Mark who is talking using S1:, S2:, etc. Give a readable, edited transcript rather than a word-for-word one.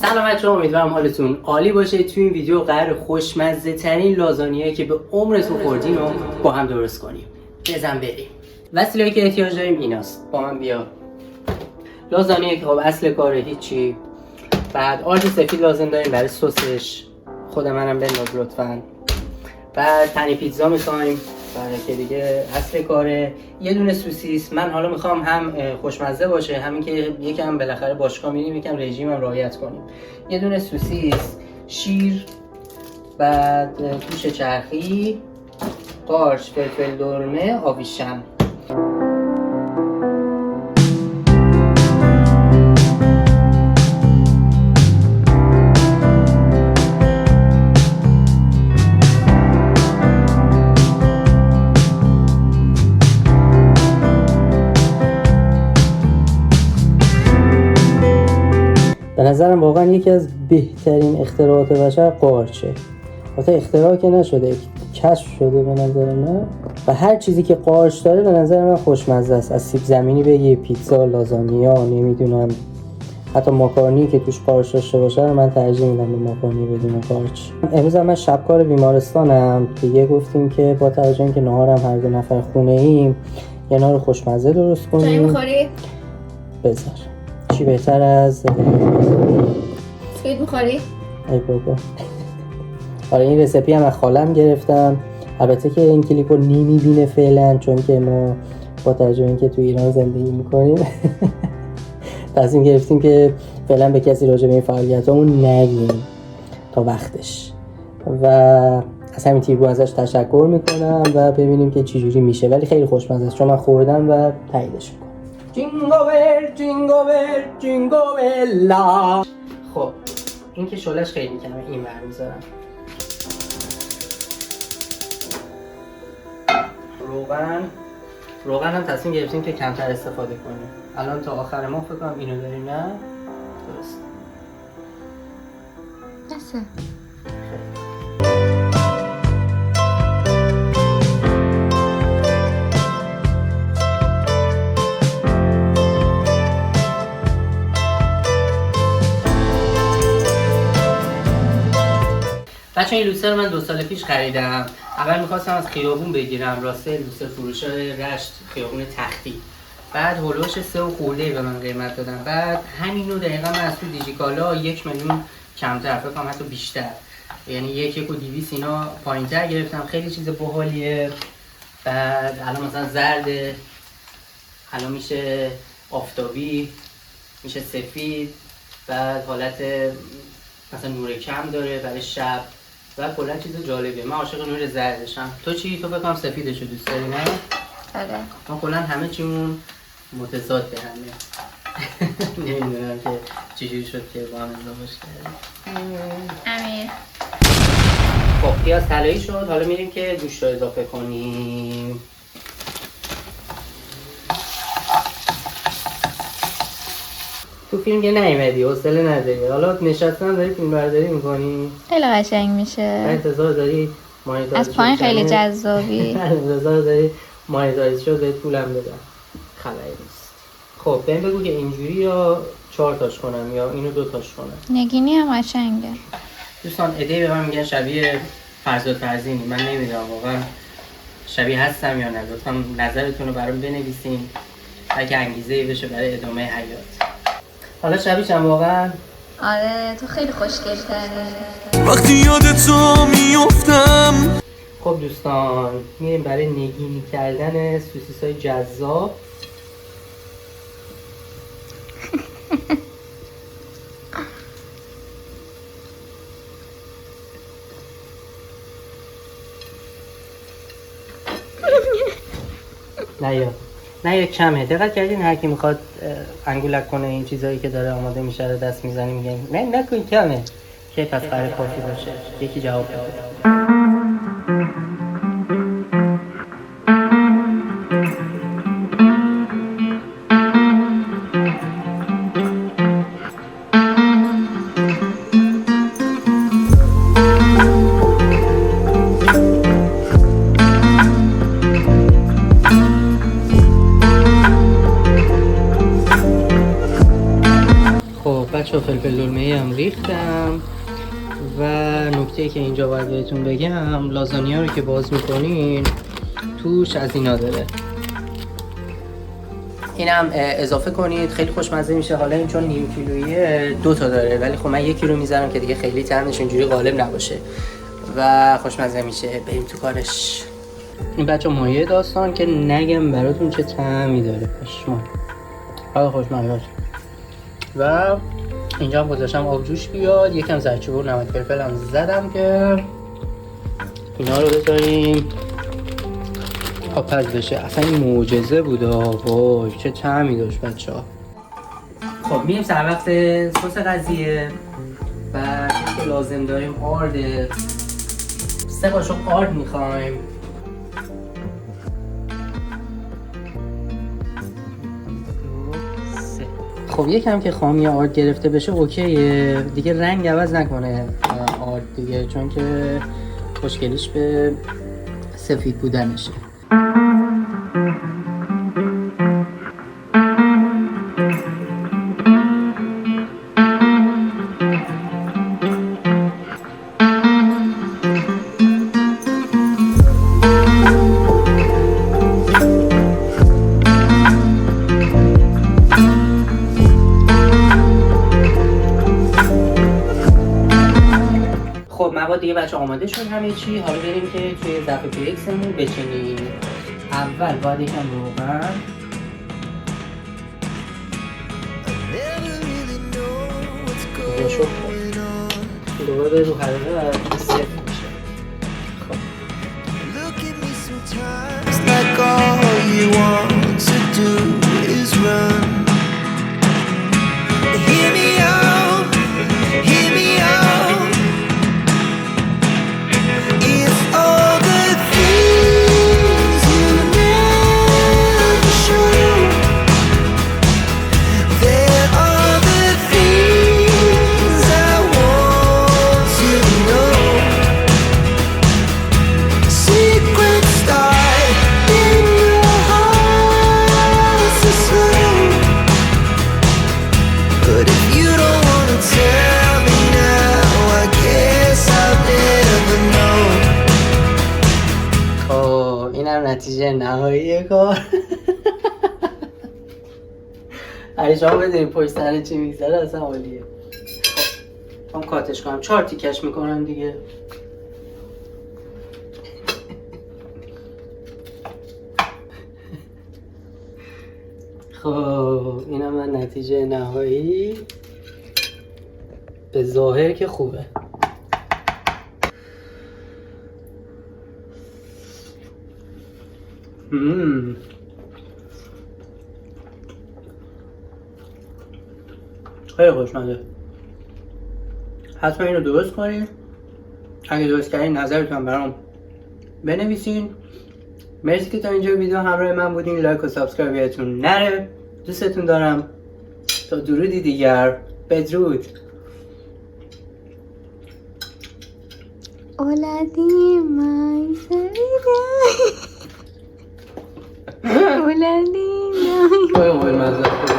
S1: سلام بچه‌ها، امیدوارم حالتون عالی باشه. تو این ویدیو قرار خوشمزه ترین لازانیایی که به عمرتون خوردین رو با هم درست کنیم. بزن بریم. وسیله‌ای که احتیاج داریم ایناست. با من بیا. لازانیه که خب اصل کاره هیچی. بعد آرد سفید لازم داریم برای سسش. خود منم بنداز لطفاً. بعد پنی پیتزا می‌خوایم برای که دیگه اصل کاره. یه دونه سوسیس. من حالا میخوام هم خوشمزه باشه، همین که یکم بالاخره باشگاه میریم یکم رژیم هم رعایت کنیم. یه دونه سوسیس، شیر، بعد گوش چرخی، قارچ، فلفل دلمه، آویشم. به نظرم واقعا یکی از بهترین اختراعات بشر قارچه. البته اختراع که نشده، کشف شده به نظر من. و هر چیزی که قارچ داره به نظر من خوشمزه است. از سیب زمینی بگی، پیتزا، لازانیا، نمیدونم حتی ماکارونی که توش قارچ داشته باشه رو من ترجیح میدم به ماکارونی بدون قارچ. امروز من شبکار بیمارستانم. دیگه گفتیم که با توجه اینکه نهارم هر دو نفر خونه ایم یه نهار خوشمزه درست کنیم.
S2: چای می‌خوری؟
S1: بذار. چی بهتر از
S2: سویت می‌خوری؟
S1: ای بابا. آره این رسیپی هم از خالم گرفتم. البته که این کلیپو نمیبینه فعلا چون که ما با توجه اینکه تو ایران زندگی میکنیم تصمیم گرفتیم که فعلا به کسی راجع به این فعالیتامون نگیم تا وقتش. و از همین تیرگو ازش تشکر میکنم و ببینیم که چی جوری میشه. ولی خیلی خوشمزه است چون من خوردم و تاییدش میکنم. جینگو بل جینگو بل جینگو بلا. خب این که شلش خیلی کمه، این ور میذارم. روغن هم تصمیم گرفتیم که کمتر استفاده کنیم. الان تا آخر ما فکر کنم اینو داریم، نه؟ درست.
S2: بسه.
S1: بچه این لوسر من 2 سال پیش خریدم. اول میخواستم از خیابون بگیرم، راسته لوسر فروش رشت خیابون تختی. بعد هلوش 3 خورده به من قیمت دادن. بعد همینو دقیقا من از تو دیجیکالا 1 میلیون کمتر، فکر کنم حتی بیشتر، یعنی 1,200,000 اینا پایینتر گرفتم. خیلی چیز باحالیه. بعد الان مثلا زرده، الان میشه آفتابی، میشه سفید، بعد حالت مثلا نور کم داره برای شب و کلا چیز جالبیه. من عاشق نور زردشم. تو چی؟ تو بکنم سفیدشو دوست داری نه؟
S2: آره.
S1: ما کلا همه چیمون متضاد به همه. نمیدونم که چجوری شد که با هم ازدواج کردیم.
S2: امیر.
S1: خب پیاز طلایی شد. حالا میریم که گوشت رو اضافه کنیم. تو فیلم که نیومدی، حوصله نداری. حالا نشستن داری فیلم برداری میکنی.
S2: خیلی قشنگ میشه.
S1: انتظار داری مانیتایز
S2: از پایین خیلی جذابی.
S1: انتظار داری مانیتایز شد بهت پولم بدم. خبری نیست. خب بهم بگو که اینجوری یا 4 تاش کنم یا اینو 2 تاش کنم.
S2: نگینی هم قشنگه.
S1: دوستان ایده به من میگن شبیه فرزاد فرزینی. من نمیدونم واقعا شبیه هستم یا نه. لطفا نظرتون رو برام بنویسین اگه انگیزه‌ای بشه برای ادامه حیات. حالا شبیه‌شم واقعا؟
S2: آره تو خیلی خوشگل‌تری.
S3: وقتی یاد تو میافتم.
S1: خب دوستان میریم برای نگینی کردن سوسیس‌های جذاب. نه یا کمه. دقت کردین هر کی میخواد انگولک کنه این چیزایی که داره آماده میشه رو دست میزنی میگن نه نکن کمه. که پس برای کافی باشه. یکی جواب بده. ریختم و نکته که اینجا باید بهتون بگم، لازانیا رو که باز میکنین توش از اینا داره. اینم اضافه کنید، خیلی خوشمزه میشه. حالا این چون نیم کیلویه 2 تا داره، ولی خب من 1 کیلو میذارم که دیگه خیلی طعمش اینجوری غالب نباشه و خوشمزه میشه. بریم تو کارش. این بچه مایه داستان که نگم براتون چه طعمی داره. پشمان حالا خوشمزه. و اینجا هم گذاشتم آب جوش بیاد، یکم زردچوبه و نمک فلفل هم زدم که اینا رو بذاریم آبپز بشه. اصلا این معجزه بود. وای چه طعمی داشت بچه ها. خب میریم سر وقت سس قضیه و چیزی که لازم داریم آرده. 3 قاشق آرد میخوایم. خب یکم که خامی آرد گرفته بشه اوکیه دیگه، رنگ عوض نکنه آرد دیگه، چون که خوشگلیش به سفید بودنشه. دیگه بچه آماده شد همه چی. حالا بریم که توی ظرف پیکسمون بچینیم. اول باید یکم روغن، دوباره رو حرارت صفر میشه. خب نتیجه نهایی کار. اگه شما بدونید پشت سر چی میگذره اصلا عالیه. خب کاتش کنم، 4 تیکش میکنم دیگه. خب اینم من نتیجه نهایی. به ظاهر که خوبه. خیلی خوشمزه. حتما اینو درست کنین. اگه درست کردین نظرتون برام بنویسین. مرسی که تا اینجا ویدیو همراه من بودین. لایک و سابسکرایب یادتون نره. دوستتون دارم. تا درودی دیگر. بدرود.
S2: اولادی مای سریده اولادی مای